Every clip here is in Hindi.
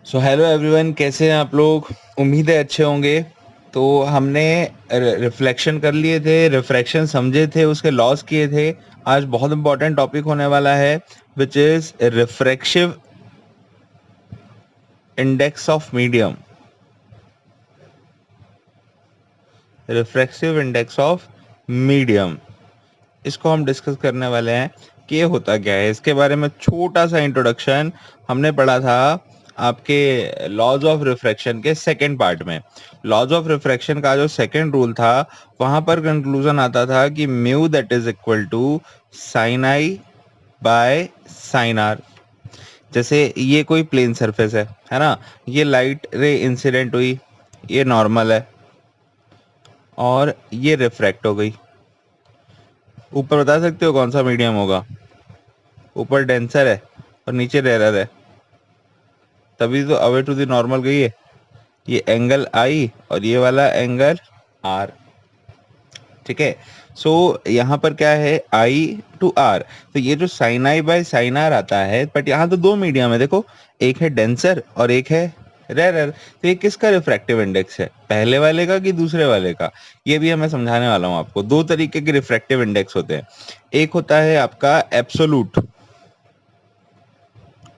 सो हेलो एवरीवन, कैसे हैं आप लोग? उम्मीद है अच्छे होंगे। तो हमने रिफ्लेक्शन कर लिए थे, रिफ्रैक्शन समझे थे, उसके लॉस किए थे। आज बहुत इंपॉर्टेंट टॉपिक होने वाला है which is refractive index of medium. Refractive index of medium, इसको हम डिस्कस करने वाले हैं कि ये होता क्या है। इसके बारे में छोटा सा इंट्रोडक्शन हमने पढ़ा था आपके लॉज ऑफ रिफ्रैक्शन के सेकंड पार्ट में। लॉज ऑफ रिफ्रैक्शन का जो सेकंड रूल था, वहां पर कंक्लूजन आता था कि mu that is equal to sine i by sine r. जैसे ये कोई प्लेन सरफेस है ना, ये लाइट रे इंसिडेंट हुई, ये नॉर्मल है और ये रिफ्रैक्ट हो गई। ऊपर बता सकते हो कौन सा मीडियम होगा? ऊपर डेंसर है और नीचे रेयर है, तभी तो अवे टू द नॉर्मल गई है। ये एंगल आई और ये वाला एंगल आर। ठीक है, सो यहाँ पर क्या है, आई टू आर। तो ये जो sine i by sine r आता है, बट यहाँ तो दो मीडियम है। देखो, एक है डेंसर और एक है रेयर। तो ये किसका रिफ्रैक्टिव इंडेक्स है, पहले वाले का कि दूसरे वाले का? ये भी मैं समझाने वाला हूँ आपको। दो तरीके के रिफ्रैक्टिव इंडेक्स होते हैं। एक होता है आपका एब्सोलूट,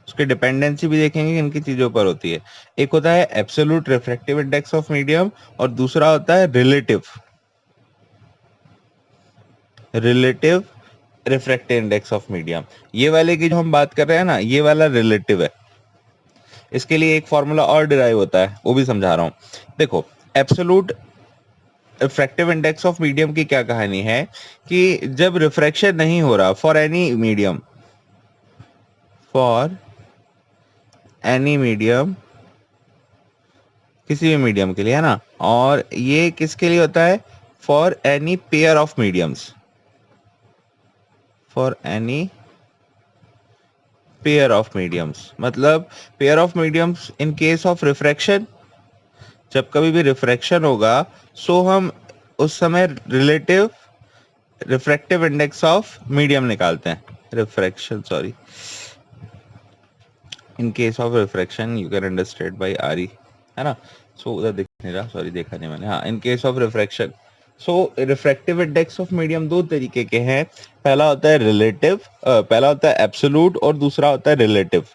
उसकी डिपेंडेंसी भी देखेंगे किन की चीजों पर होती है। एक होता है absolute refractive index of medium और दूसरा होता है relative relative refractive index of medium. ये वाले की जो हम बात कर रहे हैं ना, ये वाला रिलेटिव है। इसके लिए एक फॉर्मूला और डिराइव होता है, वो भी समझा रहा हूं। देखो, absolute refractive index of medium की क्या कहानी है कि जब रिफ्रैक्शन नहीं हो रहा for any medium, for any medium, किसी भी मीडियम के लिए, है ना, और ये किसके लिए होता है? For any pair of mediums, for any pair of mediums. मतलब pair of mediums in case of refraction, जब कभी भी रिफ्रैक्शन होगा, सो हम उस समय relative refractive index of medium निकालते हैं। Refraction, sorry, in case of refraction you can understand by R E, है ना। सो उधर दिख नहीं रहा, सॉरी, देखा नहीं मैंने। हाँ, इन case of refraction, so refractive index of medium दो तरीके के हैं। पहला होता है रिलेटिव, पहला होता है एब्सोलूट और दूसरा होता है रिलेटिव।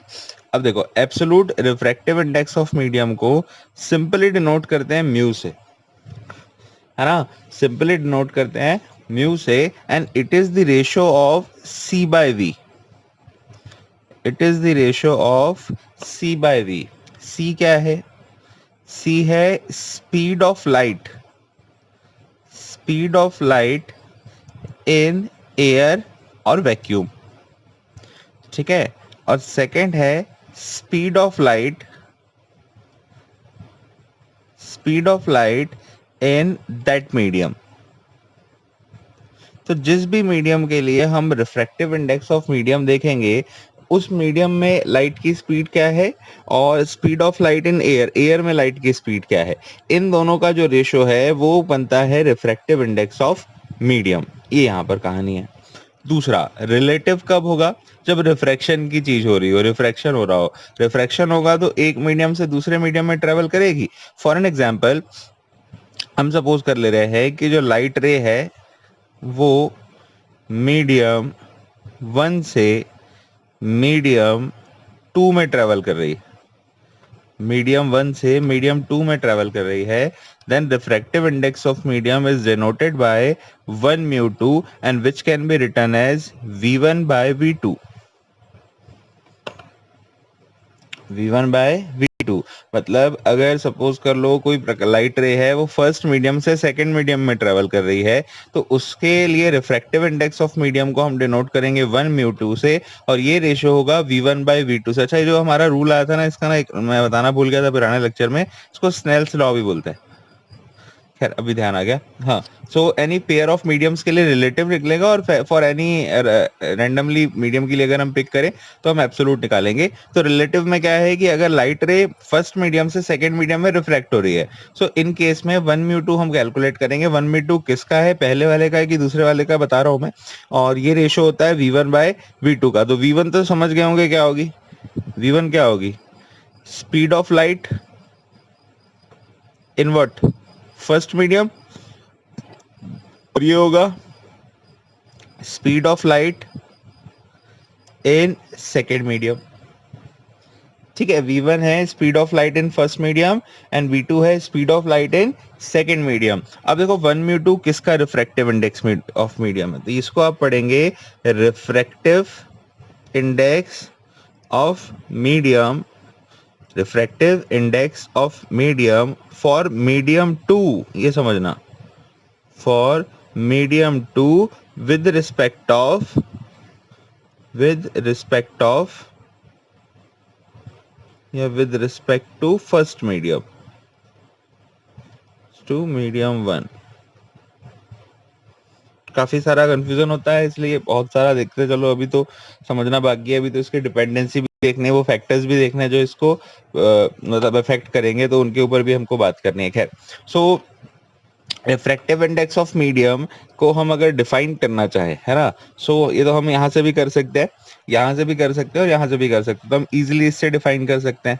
अब देखो, absolute refractive index of medium को सिंपली डिनोट करते हैं म्यू से, है ना। सिंपली डिनोट करते हैं म्यू से, and it is the ratio of C by V. It is the ratio of C by V. C क्या है? सी है speed of light, speed of light in air और वैक्यूम। ठीक है, और सेकंड है speed of light, speed of light in that medium. तो जिस भी मीडियम के लिए हम रिफ्रैक्टिव इंडेक्स ऑफ मीडियम देखेंगे, उस मीडियम में लाइट की स्पीड क्या है और speed of light in air, air में लाइट की स्पीड क्या है, इन दोनों का जो रेशियो है वो बनता है रिफ्रैक्टिव इंडेक्स ऑफ मीडियम। ये यहाँ पर कहानी है। दूसरा, रिलेटिव कब होगा? जब रिफ्रैक्शन की चीज हो रही हो, रिफ्रैक्शन हो रहा हो। रिफ्रैक्शन होगा तो एक मीडियम से दूसरे मीडियम में ट्रेवल करेगी। फॉर एन एग्जाम्पल, हम सपोज कर ले रहे हैं कि जो लाइट रे है वो मीडियम 1 से मीडियम 2 में ट्रेवल कर रही है, मीडियम 1 से मीडियम 2 में ट्रेवल कर रही है। Then refractive index of medium is denoted by 1 mu 2 and which can be written as v1 by v2, v1 by v2। मतलब अगर सपोज कर लो कोई लाइट रे है, वो फर्स्ट मीडियम से सेकंड मीडियम में ट्रेवल कर रही है, तो उसके लिए रिफ्रैक्टिव इंडेक्स ऑफ मीडियम को हम डिनोट करेंगे 1 म्यू 2 से, और ये रेशियो होगा v1 बाय v2 से। अच्छा, ये जो हमारा रूल आया था ना, इसका ना मैं बताना भूल गया था पुराने लेक्चर में, इसको स्नेल्स लॉ भी बोलते हैं। खैर, अभी ध्यान आ गया। हाँ, so any pair of mediums के लिए रिलेटिव निकलेगा, और फॉर एनी रैंडमली मीडियम के लिए अगर हम पिक करें तो हम एब्सोलूट निकालेंगे। तो रिलेटिव में क्या है कि अगर लाइट रे फर्स्ट मीडियम से सेकंड मीडियम में रिफ्रैक्ट हो रही है, सो इन केस में 1 म्यू 2 हम कैलकुलेट करेंगे। 1 म्यू 2 किसका है, पहले वाले का है कि दूसरे वाले का, बता रहा हूं मैं। और ये रेशो होता है v1 बाय v2 का। तो v1 तो समझ गए होंगे क्या होगी, v1 क्या होगी speed of light in what, first medium, और ये होगा speed of light in second medium. ठीक है, v1 है speed of light in first medium and v2 है speed of light in second medium. अब देखो 1 म्यू 2 किसका रिफ्रैक्टिव इंडेक्स ऑफ मीडियम है, तो इसको आप पढ़ेंगे refractive index of medium, refractive index of medium for medium 2, ये समझना, for medium 2 with respect of या with respect to first medium to medium 1। काफी सारा कंफ्यूजन होता है, इसलिए बहुत सारा देखते चलो, अभी तो समझना बाकी है, अभी तो इसकी डिपेंडेंसी भी देखने, वो फैक्टर्स भी देखने जो इसको मतलब इफेक्ट करेंगे, तो उनके ऊपर भी हमको बात करनी है। खैर, सो रिफ्रैक्टिव इंडेक्स ऑफ मीडियम को हम अगर डिफाइन करना चाहे, है ना, सो ये तो हम यहाँ से भी कर सकते हैं, यहाँ से भी कर सकते हैं और यहाँ से भी कर सकते हैं, तो हम इजीली इससे डिफाइन कर सकते हैं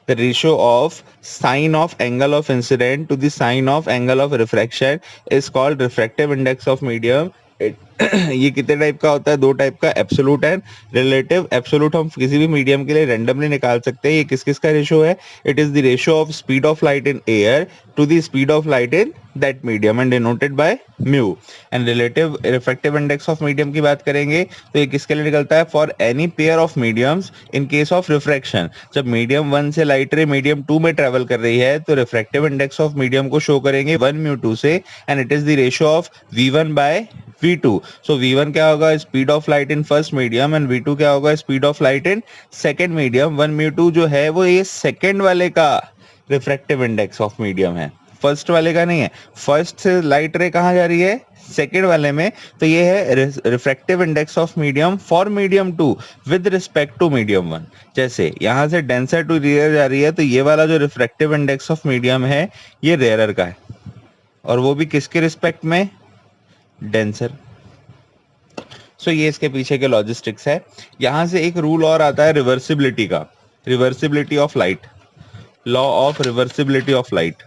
the ratio of sine of angle of incident to the sine of angle of refraction is called refractive index of medium। ये कितने टाइप का होता है, दो टाइप का, एब्सोल्यूट एंड रिलेटिव। एब्सोल्यूट हम किसी भी मीडियम के लिए रैंडमली निकाल सकते हैं। ये किस किस का रेशियो है, it is the ratio of speed of light in air to the speed of light in that medium and denoted by mu. And relative refractive index of medium की बात करेंगे तो ये किसके लिए निकलता है, for any pair of mediums in case of refraction. जब मीडियम 1 से लाइट रे मीडियम 2 में ट्रेवल कर रही है तो रिफ्रैक्टिव इंडेक्स ऑफ मीडियम को शो करेंगे 1 म्यू 2 से, and it is the ratio of v1 by v2। So v1 क्या होगा, speed of light in first medium, and v2 क्या होगा, speed of light in second medium. 1 mu 2 जो है वो ये सेकंड वाले का रिफ्रैक्टिव इंडेक्स ऑफ मीडियम है, फर्स्ट वाले का नहीं है। फर्स्ट से लाइट रे कहाँ जा रही है, सेकेंड वाले में, तो ये है refractive index of medium for medium 2 with respect to medium 1। जैसे यहाँ से डेंसर टू रेयर जा रही है, तो ये वाला जो रिफ्रैक्टिव इंडेक्स ऑफ मीडियम है ये रेयरर का है, और वो भी किसके रिस्पेक्ट में, डेंसर। सो ये इसके पीछे के लॉजिस्टिक्स है। यहां से एक रूल और आता है रिवर्सिबिलिटी का, reversibility of light, law of reversibility of light.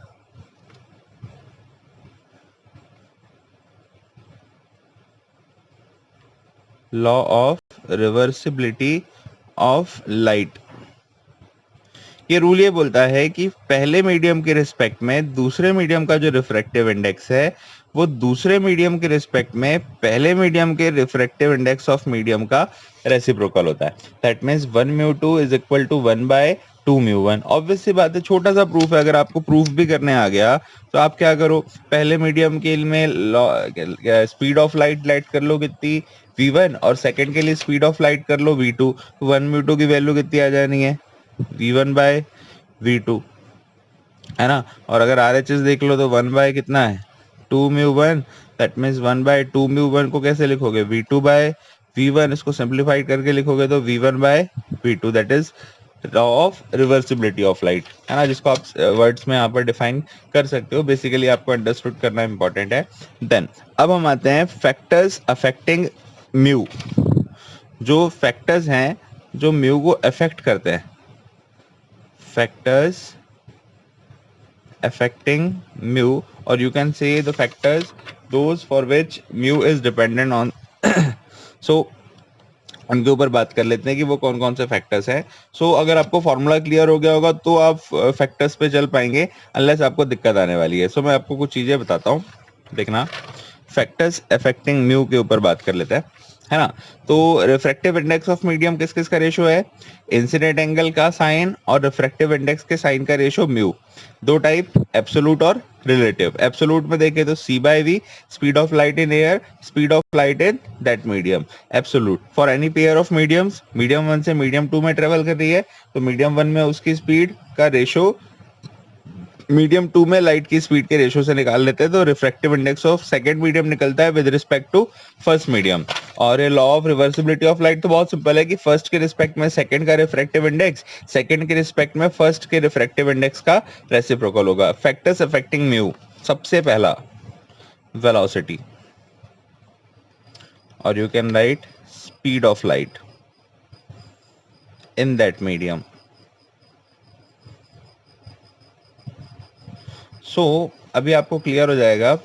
Law of reversibility of light, ये रूल ये बोलता है कि पहले मीडियम के रिस्पेक्ट में दूसरे मीडियम का जो रिफ्रैक्टिव इंडेक्स है वो दूसरे मीडियम के रिस्पेक्ट में पहले मीडियम के रिफ्रैक्टिव इंडेक्स ऑफ मीडियम का रेसिप्रोकल होता है। That means 1 mu 2 is equal to 1 by 2 mu 1। Obvious सी बात है, छोटा सा प्रूफ है, अगर आपको प्रूफ भी करने आ गया तो आप क्या करो, पहले मीडियम के में स्पीड ऑफ लाइट कर लो कितनी, v1, और सेकंड के लिए स्पीड ऑफ लाइट कर लो v2। 1 म्यू 2 की वैल्यू कितनी आ जानी है, v1 बाय v2, है ना। और अगर RHS देख लो तो 1 बाय कितना है, 2 mu 1। That means 1 by 2 mu 1 को कैसे लिखोगे, v2 बाय v1, इसको सिंप्लीफाइड करके लिखोगे तो v1 by v2। That is law of reversibility of light, है ना, जिसको आप वर्ड्स में यहाँ पर डिफाइन कर सकते हो। बेसिकली आपको अंडरस्टूड करना इंपॉर्टेंट है। देन अब हम आते हैं फैक्टर्स अफेक्टिंग म्यू, जो फैक्टर्स हैं जो म्यू को अफेक्ट करते हैं, factors affecting mu, or you can say the factors those for which mu is dependent on। so उनके ऊपर बात कर लेते हैं कि वो कौन कौन से फैक्टर्स हैं। सो अगर आपको फॉर्मूला क्लियर हो गया होगा तो आप फैक्टर्स पे चल पाएंगे, अनलेस आपको दिक्कत आने वाली है। सो मैं आपको कुछ चीजें बताता हूँ, देखना। फैक्टर्स अफेक्टिंग म्यू के ऊपर बात कर लेते हैं, है ना। तो रिफ्रैक्टिव इंडेक्स ऑफ मीडियम किस किस का रेशियो है, इंसिडेंट एंगल का साइन और रिफ्रैक्टिव इंडेक्स के साइन का रेशियो म्यू। दो टाइप, एब्सोल्यूट और रिलेटिव। एब्सोल्यूट में देखें तो c by v, speed of light in air, speed of light in that medium. Absolute for any pair of mediums, medium 1 से मीडियम 2 में ट्रेवल कर रही है तो मीडियम 1 में उसकी स्पीड का रेशियो मीडियम 2 में लाइट की स्पीड के रेशियो से निकाल लेते हैं, तो refractive index of second medium निकलता है with respect to first medium. और ये law of reversibility of light तो बहुत सिंपल है कि फर्स्ट के रिस्पेक्ट में सेकंड का रिफ्रैक्टिव इंडेक्स, सेकंड के रिस्पेक्ट में फर्स्ट के रिफ्रैक्टिव इंडेक्स का रेसिप्रोकल होगा। फैक्टर्स अफेक्टिंग म्यू, सबसे पहला वेलोसिटी, और you can write speed of light in that medium. अभी आपको क्लियर हो जाएगा,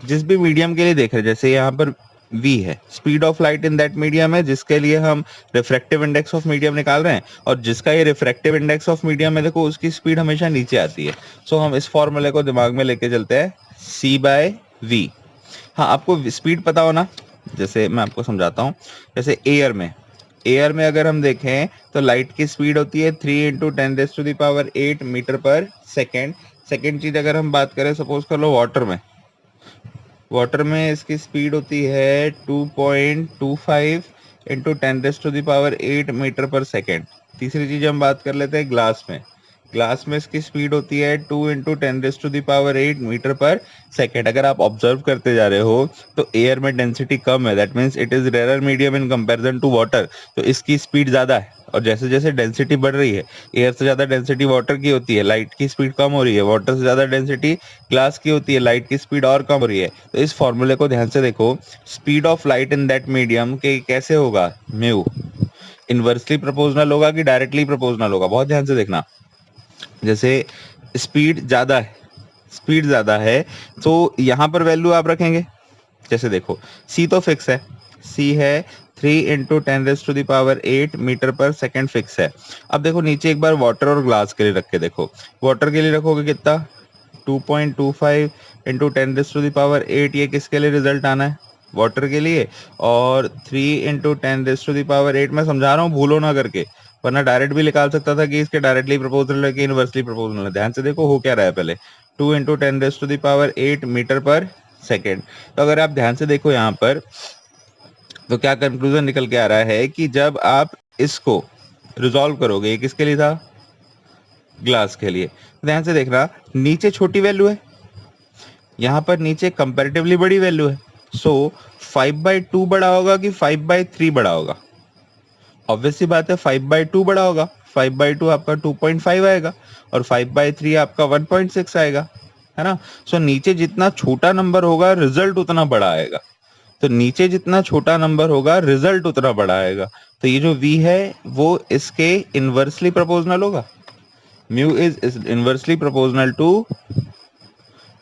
जिस भी मीडियम के लिए देख रहे हैं, जैसे यहाँ पर v है, speed of light in that medium है, जिसके लिए हम रिफ्रैक्टिव इंडेक्स ऑफ मीडियम निकाल रहे हैं, और जिसका ये रिफ्रैक्टिव इंडेक्स ऑफ मीडियम है, देखो उसकी स्पीड हमेशा नीचे आती है। हम इस फॉर्मूले को दिमाग में लेके चलते हैं, c/v। हाँ, आपको स्पीड पता हो ना, जैसे मैं आपको समझाता हूँ। जैसे एयर में अगर हम देखें तो लाइट की स्पीड होती है 3 × 10⁸ मीटर पर सेकेंड। सेकेंड चीज अगर हम बात करें, सपोज कर लो वाटर में इसकी स्पीड होती है 2.25 × 10⁸ मीटर पर सेकेंड। तीसरी चीज हम बात कर लेते हैं ग्लास में इसकी स्पीड होती है 2 × 10⁸ मीटर पर सेकेंड। अगर आप ऑब्जर्व करते जा रहे हो तो एयर में डेंसिटी कम है, that means it is rare medium in comparison to water, तो इसकी स्पीड ज्यादा है। और जैसे जैसे डेंसिटी बढ़ रही है, एयर से ज्यादा डेंसिटी वाटर की होती है, लाइट की स्पीड कम हो रही है, वाटर से ज्यादा डेंसिटी ग्लास की होती है, लाइट की स्पीड और कम हो रही है। तो इस फॉर्मूले को ध्यान से देखो, speed of light in that medium के कैसे होगा, म्यू इनवर्सली प्रोपोर्शनल होगा कि डायरेक्टली प्रोपोर्शनल होगा। बहुत ध्यान से देखना, जैसे स्पीड ज्यादा है तो यहाँ पर वैल्यू आप रखेंगे। जैसे देखो c तो फिक्स है, c है 3 × 10⁸ मीटर पर सेकेंड फिक्स है। अब देखो नीचे एक बार वाटर और ग्लास के लिए रख के देखो, वाटर के लिए रखोगे कितना, 2.25 × 10⁸, ये किसके लिए रिजल्ट आना है, वाटर के लिए। और 3 × 10⁸, मैं समझा रहा हूँ, भूलो ना करके, वरना डायरेक्ट भी निकाल सकता था कि इसके डायरेक्टली प्रोपोर्शनल है कि इनवर्सली प्रोपोर्शनल है। ध्यान से देखो हो क्या रहा है, पहले 2 × 10⁸ मीटर पर सेकेंड। तो अगर आप ध्यान से देखो यहाँ पर, तो क्या कंक्लूजन निकल के आ रहा है कि जब आप इसको रिजॉल्व करोगे, ये किसके लिए था, ग्लास के लिए। ध्यान से देखना, नीचे छोटी वैल्यू है, यहाँ पर नीचे कंपैरेटिवली बड़ी वैल्यू है। 5/2 बड़ा होगा कि 5/3 बड़ा होगा, ऑब्वियस सी बात है 5/2 बड़ा होगा। 5/2 आपका 2.5 आएगा और 5/3 आपका 1.6 आएगा, है ना। नीचे जितना छोटा नंबर होगा रिजल्ट उतना बड़ा आएगा, तो नीचे जितना छोटा नंबर होगा रिजल्ट उतना बड़ा आएगा। तो ये जो v है वो इसके इनवर्सली प्रोपोर्शनल होगा, mu is inversely proportional to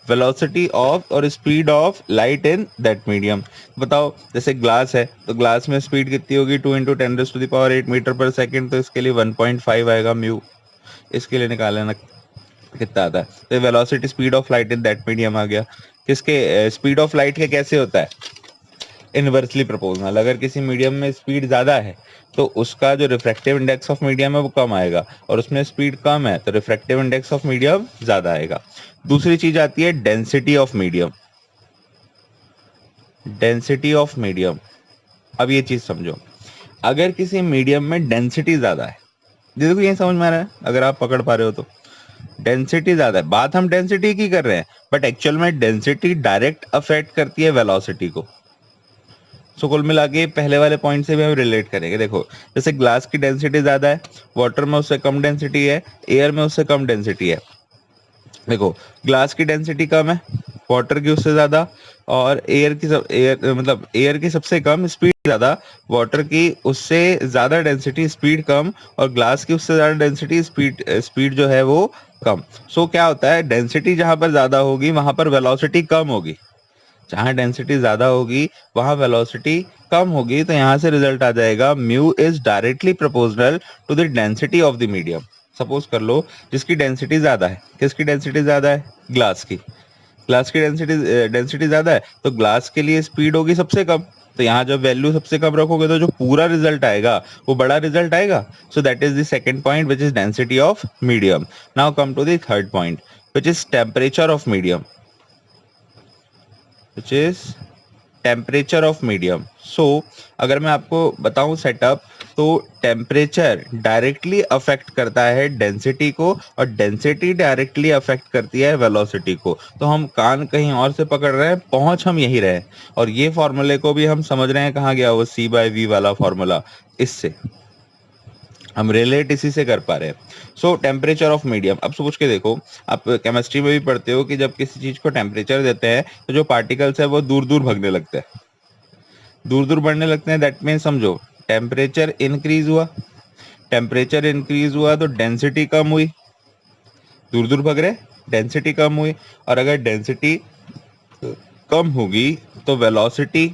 velocity of और speed of light in that medium. बताओ, जैसे ग्लास है तो ग्लास में स्पीड कितनी होगी, 2 × 10⁸ मीटर पर सेकेंड, तो इसके लिए 1.5 आएगा म्यू। इसके लिए निकाल लेना कितना आता है, तो velocity speed of light in that medium आ गया। किसके स्पीड ऑफ लाइट के कैसे होता है, इनवर्सली प्रोपोर्शनल। अगर किसी मीडियम में स्पीड ज्यादा है तो उसका जो रिफ्रैक्टिव इंडेक्स ऑफ मीडियम है वो कम आएगा, और उसमें स्पीड कम है तो रिफ्रैक्टिव इंडेक्स ऑफ मीडियम ज्यादा आएगा। दूसरी चीज आती है density of medium. Density of medium, अब ये चीज समझो, अगर किसी मीडियम में डेंसिटी ज्यादा है, देखो ये समझ में आ रहा है, अगर आप पकड़ पा रहे हो तो डेंसिटी ज्यादा है, बात हम डेंसिटी की कर रहे हैं, बट एक्चुअल में डेंसिटी डायरेक्ट अफेक्ट करती है वेलोसिटी को। कुल मिला के पहले वाले पॉइंट से भी हम रिलेट करेंगे। देखो, जैसे ग्लास की डेंसिटी ज्यादा है, वाटर में उससे कम डेंसिटी है, एयर में उससे कम डेंसिटी है। देखो, ग्लास की डेंसिटी कम है, वाटर की उससे ज्यादा, और एयर की सबसे कम, स्पीड ज्यादा, वाटर की उससे ज्यादा डेंसिटी, स्पीड कम, और ग्लास की उससे ज्यादा डेंसिटी, स्पीड जो है वो कम। क्या होता है, डेंसिटी जहां पर ज्यादा होगी वहां पर वेलोसिटी कम होगी, जहां डेंसिटी ज्यादा होगी वहां वेलोसिटी कम होगी। तो यहां से रिजल्ट आ जाएगा mu is directly proportional to the density of the medium. Suppose कर लो जिसकी डेंसिटी ज्यादा है, किसकी डेंसिटी ज्यादा है, ग्लास की डेंसिटी ज्यादा है, तो ग्लास के लिए स्पीड होगी सबसे कम। तो यहाँ जब वैल्यू सबसे कम रखोगे तो जो पूरा रिजल्ट आएगा वो बड़ा रिजल्ट आएगा। So that is the second point which is density of medium. Now come to the third point which is temperature of medium, which is temperature of medium. अगर मैं आपको बताऊं सेटअप, तो टेम्परेचर डायरेक्टली अफेक्ट करता है डेंसिटी को, और डेंसिटी डायरेक्टली अफेक्ट करती है वेलोसिटी को। तो हम कान कहीं और से पकड़ रहे हैं, पहुंच हम यही रहे, और ये फॉर्मूले को भी हम समझ रहे हैं कहाँ गया वो c/v वाला फॉर्मूला, इससे हम रिलेट इसी से कर पा रहे हैं। टेम्परेचर ऑफ मीडियम, अब सोच के देखो, आप केमिस्ट्री में भी पढ़ते हो कि जब किसी चीज को टेम्परेचर देते हैं तो जो पार्टिकल्स है वो दूर दूर भागने लगते हैं, दूर दूर बढ़ने लगते हैं। दैट मीन समझो टेम्परेचर इंक्रीज हुआ तो डेंसिटी कम हुई, दूर दूर भाग रहे, डेंसिटी कम हुई, और अगर डेंसिटी कम होगी तो वेलोसिटी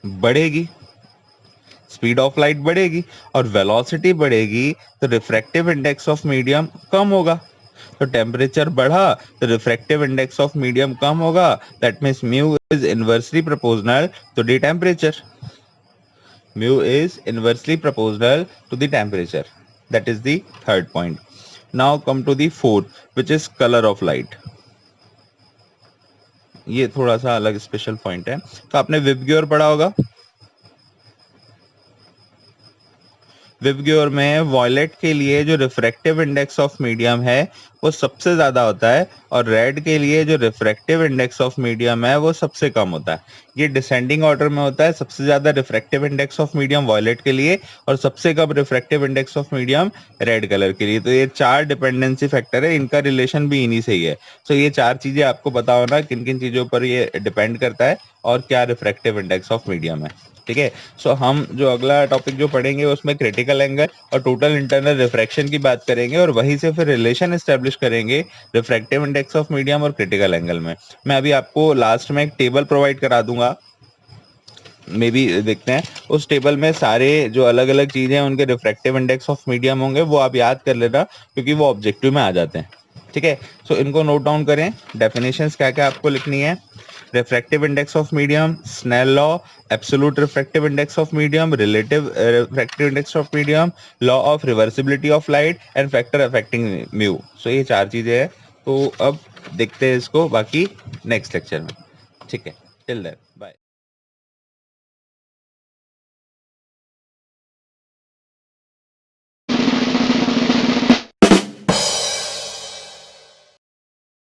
बढ़ेगी, स्पीड ऑफ लाइट बढ़ेगी, और वेलोसिटी बढ़ेगी तो रिफ्रैक्टिव इंडेक्स ऑफ मीडियम कम होगा। तो टेम्परेचर बढ़ा तो रिफ्रैक्टिव इंडेक्स ऑफ मीडियम कम होगा, that means mu is inversely proportional to the temperature. Mu is inversely proportional to the temperature, that is the third point. Now come to the fourth, which is colour of light. ये थोड़ा सा अलग स्पेशल पॉइंट है। तो आपने विबग्योर पढ़ा होगा। विबग्योर में वॉयलेट के लिए जो रिफ्रैक्टिव इंडेक्स ऑफ मीडियम है वो सबसे ज्यादा होता है, और रेड के लिए जो रिफ्रैक्टिव इंडेक्स ऑफ मीडियम है वो सबसे कम होता है। ये डिसेंडिंग ऑर्डर में होता है, सबसे ज्यादा refractive index of medium violet के लिए, और सबसे कम refractive index of medium red colour के लिए। तो ये 4 डिपेंडेंसी फैक्टर है, इनका रिलेशन भी इन्हीं से ही है। सो ये 4 चीजें आपको पता होना किन किन चीजों पर ये डिपेंड करता है और क्या रिफ्रैक्टिव इंडेक्स ऑफ मीडियम है। ठीक है। सो हम जो अगला टॉपिक जो पढ़ेंगे उसमें क्रिटिकल एंगल और टोटल इंटरनल रिफ्रैक्शन की बात करेंगे, और वहीं से फिर रिलेशन एस्टेब्लिश करेंगे रिफ्रैक्टिव इंडेक्स ऑफ मीडियम और क्रिटिकल एंगल में। मैं अभी आपको लास्ट में एक टेबल प्रोवाइड करा दूंगा, मे बी देखते हैं उस टेबल में सारे जो अलग अलग चीजें हैं उनके रिफ्रैक्टिव इंडेक्स ऑफ मीडियम होंगे, वो आप याद कर लेना क्योंकि वो ऑब्जेक्टिव में आ जाते हैं। ठीक है। सो इनको नोट डाउन करें। डेफिनेशंस क्या क्या आपको लिखनी है। Refractive index of medium, Snell law, absolute refractive index of medium, relative refractive index of medium, law of reversibility of light and factor affecting mu. So ये 4 चीजें हैं। तो अब देखते हैं इसको बाकी नेक्स्ट लेक्चर में। ठीक है, टिल देन।